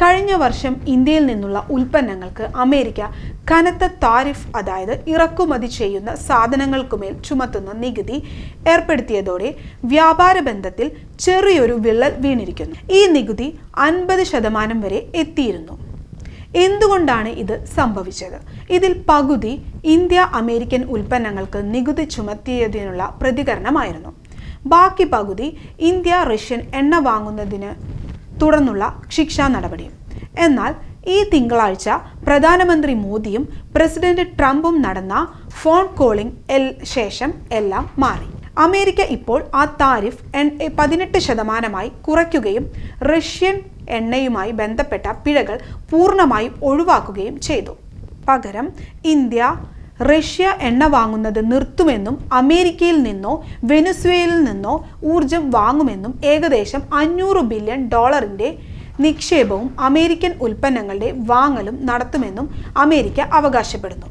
കഴിഞ്ഞ വർഷം ഇന്ത്യയിൽ നിന്നുള്ള ഉൽപ്പന്നങ്ങൾക്ക് അമേരിക്ക കനത്ത താരിഫ്, അതായത് ഇറക്കുമതി ചെയ്യുന്ന സാധനങ്ങൾക്കുമേൽ ചുമത്തുന്ന നികുതി ഏർപ്പെടുത്തിയതോടെ വ്യാപാര ബന്ധത്തിൽ ചെറിയൊരു വിള്ളൽ വീണിരിക്കുന്നു. ഈ നികുതി 50% വരെ എത്തിയിരുന്നു. എന്തുകൊണ്ടാണ് ഇത് സംഭവിച്ചത്? ഇതിൽ പകുതി ഇന്ത്യ അമേരിക്കൻ ഉൽപ്പന്നങ്ങൾക്ക് നികുതി ചുമത്തിയതിനുള്ള പ്രതികരണമായിരുന്നു. ബാക്കി പകുതി ഇന്ത്യ റഷ്യൻ എണ്ണ വാങ്ങുന്നതിന് തുടർന്നുള്ള ശിക്ഷാ നടപടിയും. എന്നാൽ ഈ തിങ്കളാഴ്ച പ്രധാനമന്ത്രി മോദിയും പ്രസിഡന്റ് ട്രംപും നടന്ന ഫോൺ കോളിംഗ് ശേഷം എല്ലാം മാറി. അമേരിക്ക ഇപ്പോൾ ആ താരിഫ് 18% കുറയ്ക്കുകയും റഷ്യൻ എണ്ണയുമായി ബന്ധപ്പെട്ട പിഴകൾ പൂർണ്ണമായും ഒഴിവാക്കുകയും ചെയ്തു. പകരം ഇന്ത്യ റഷ്യ എണ്ണ വാങ്ങുന്നത് നിർത്തുമെന്നും അമേരിക്കയിൽ നിന്നോ വെനസ്വേലയിൽ നിന്നോ ഊർജം വാങ്ങുമെന്നും ഏകദേശം $500 ബില്യൺ നിക്ഷേപവും അമേരിക്കൻ ഉൽപ്പന്നങ്ങളുടെ വാങ്ങലും നടത്തുമെന്നും അമേരിക്ക അവകാശപ്പെടുന്നു.